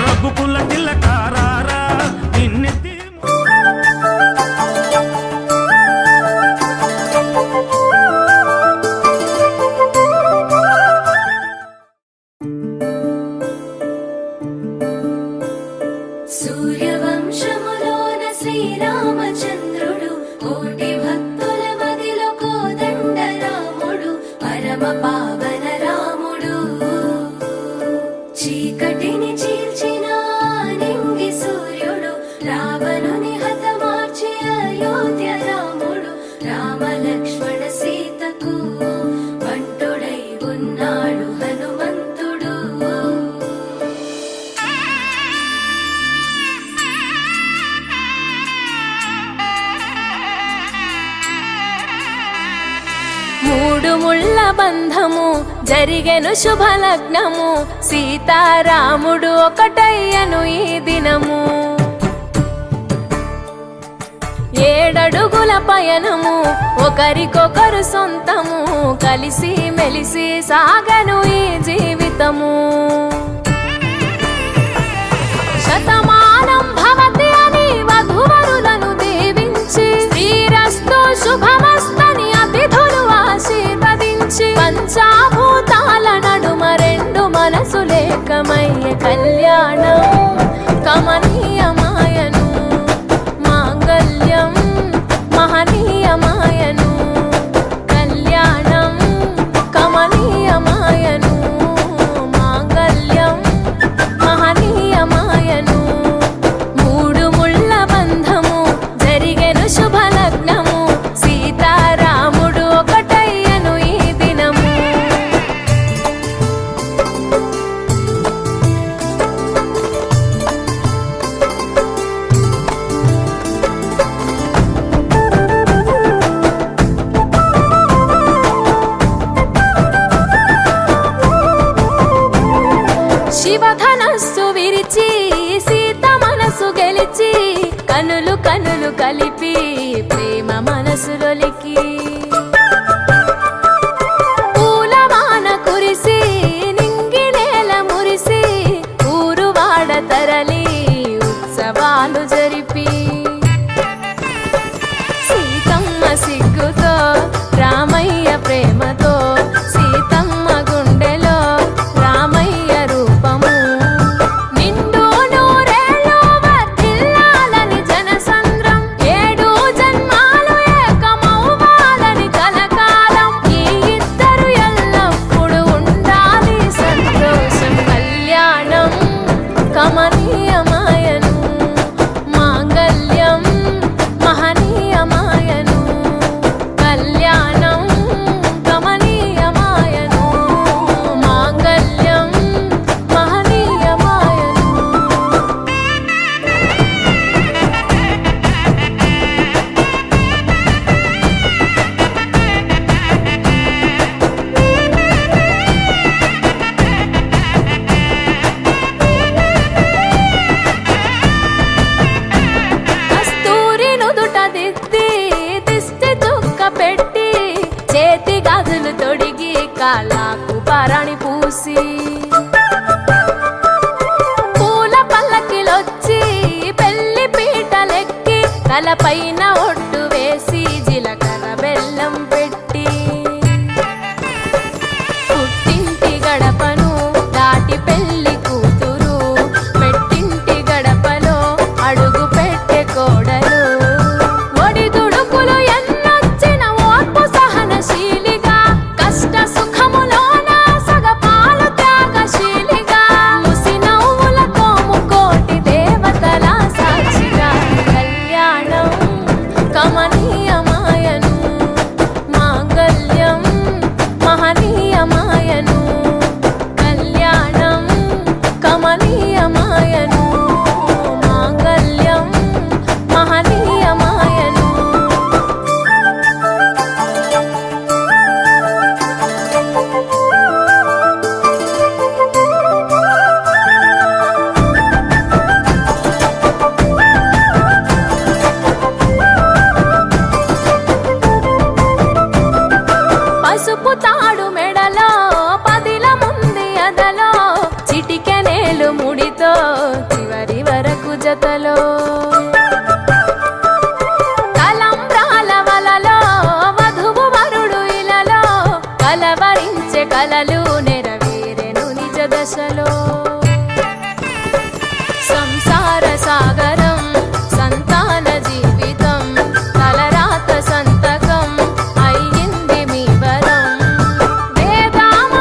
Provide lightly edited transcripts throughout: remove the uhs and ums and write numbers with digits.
రఘుకుల తిలకారారా నిన్నెత్తి మూడు ముళ్ళ బంధము జరిగెను శుభలగ్నము, సీతారాముడు ఒకటయ్యను ఈ దినము. 7 అడుగుల పయనము ఒకరికొకరు సొంతము, కలిసి మెలిసి సాగను ఈ జీవితము. శతమానం భవతి అని వధువరులను దీవించి, శ్రీరస్తు శుభమస్తని అతిథులు ఆశీర్వదించి, పంచాభూతాల నడుమ 2 మనసులేకమయ్యే కళ్యాణం కమనీయమాయను, మాంగళ్యం మహనీయమాయను. కళ్యాణం కమనీయమాయను, మాంగళ్యం మహనీయమాయను. 3 ముళ్ళ బంధము జరిగెను శుభలగ్నము, సీతారాముడు ఒకటయ్యను ఈ దినము. శివధనస్సు విరిచి సీత మనసు గెలిచి, కనులు కనులు కలిపి ప్రేమ మనసులొలికి, పూలవాన కురిసి నింగి నేల మురిసి, ఊరువాడ తరలి ఉత్సవాలు జరిపి, సీతమ్మ సిగ్గుతో రామయ్య ప్రేమతో, సీతమ్మ గుండెలో రామయ్య రూపము. నిండు నూరేళ్ళు వర్ధిల్లాలని జనసంద్రం, 7 జన్మాలు ఏకమవ్వాలని కలకాలం, ఈ ఇద్దరు ఎల్లప్పుడూ ఉండాలి సంతోషం. కళ్యాణం కమనీయమాయను, మాంగళ్యం మహనీయమాయను. కళ్యాణం కమనీయమాయను, మాంగళ్యం మహనీయమాయను. కస్తూరి నుదుట దిద్ది దిష్టి చుక్క పెట్టి, చేతి గాజులు తొడిగి కాళ్ళకు పారాణి పూసి, పూల పల్లకిలొచ్చి పెళ్లి పీటలెక్కి, తలపైన ఒట్టు వేసి జీలకర్ర బెల్లం పెట్టి, పుట్టింటి గడపను దాటి పెళ్లి కూతురు, మెట్టింటి గడపలో అడుగు పెట్టే కోడలు. ఒడిదుడుకులు ఎన్నొచ్చిన ఓర్పు సహనశీలిగా, కష్ట సుఖములోన సగపాలు త్యాగశీలిగా, ముసి నవ్వులతో ముకోటి దేవతల సాక్షిగా. కళ్యాణం కమనీయమాయను, మాంగళ్యం మహనీయమాయను. కళ్యాణం కమనీయమాయను, మాంగళ్యం మహనీయమాయను. పసుపు తాడు మెడలో పదిల ముంది అదలో, చిటికెనేలు ముడితో చివరి వరకు జతలో, తలంబ్రాల వలలో వధువు వరుడు ఇలలో, కలవరించే కలలు నెరవేరెను నిజ దశలో. సంసార సాగరం సంతాన జీవితం, తలరాత సంతకం అయ్యింది మీ వరం. వేదామంతాలతోని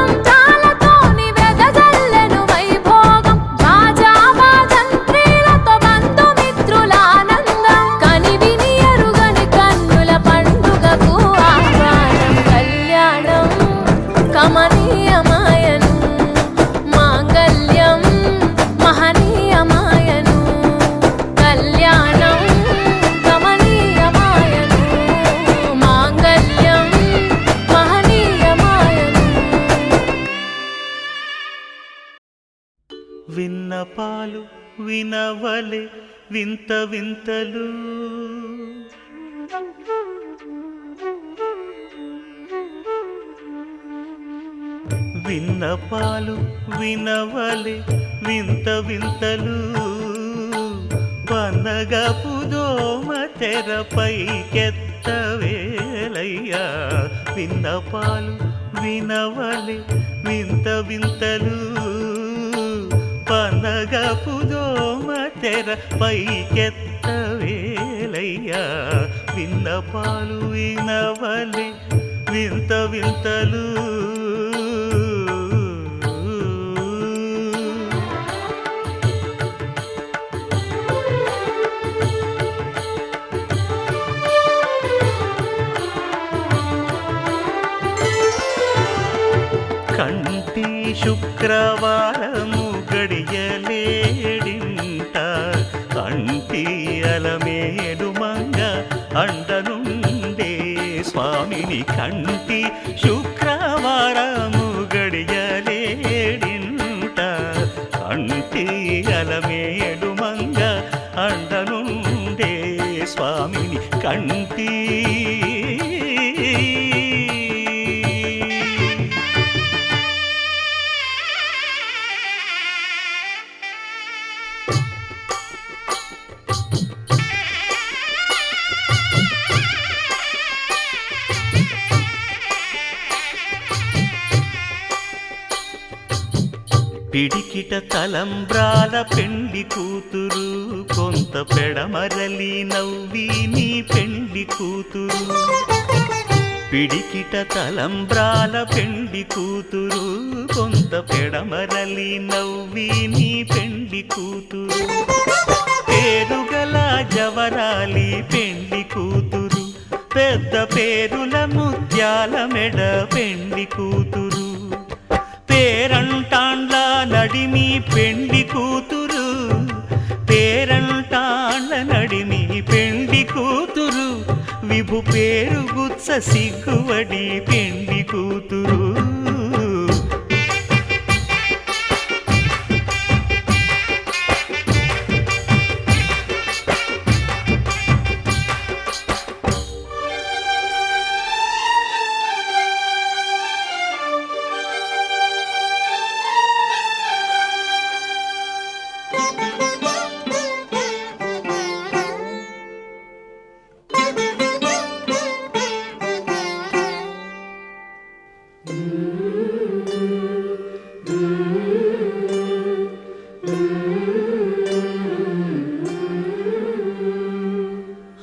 వెదజల్లెను వైభోగం, పాలు వినవలె వింత వింతలు విన్నపాలు వినవలె వింత వింతలు పన్నగపు దోమ తెరపైకెత్తవేలయ్యా విన్నపాలు వినవలె వింత వింతలు పన్నగపు దోమ తెరపైకెత్తవేలయ్యా విన్నపాలు వినవలె వింత వింతలు కంటి శుక్రవారము గడియలేడింట కంటి అలమేలు మంగ అండనుండే స్వామిని కంటి శుక్రవారము గడియలేడింట కంటి అలమేలు మంగ అండనుండే స్వామిని కంటి పిడికిట తలంబ్రాల పెండ్లి కూతురు కొంత పెడమరలి నవ్వి నీ పెండ్లి కూతురు పిడికిట తలంబ్రాల పెండ్లి కూతురు కొంత పెడమరలి నవ్వి నీ పెండ్లి కూతురు పేరుగల జవరాలి పెండ్లి కూతురు పెద్ద పేరుల ముత్యాల మెడ పెండ్లి కూతురు పేరంటాండ్ల నడిమి పెండ్లి కూతురు పేరంటాండ్ల నడిమి పెండ్లి కూతురు విభు పేరు గుత్స సిగ్గువడి పెండ్లి కూతురు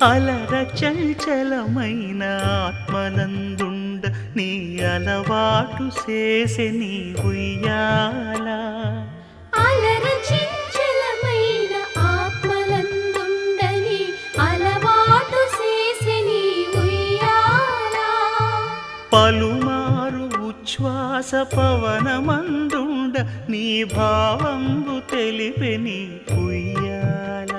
అలర చంచలమైన ఆత్మనందుండ నీ అలవాటు చేసే నీ ఉయ్యాల అలర చంచలమైన ఆత్మనందుండ నీ అలవాటు చేసే నీ ఉయ్యాల పలుమారు ఉచ్ఛ్వాస పవనమందుండ నీ భావంబు తెలిపే నీ ఉయ్యాల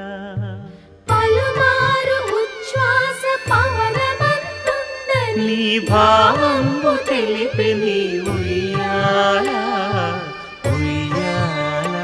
నీ భావంబు తెలిపే నీ ఉయ్యాల ఉయ్యాల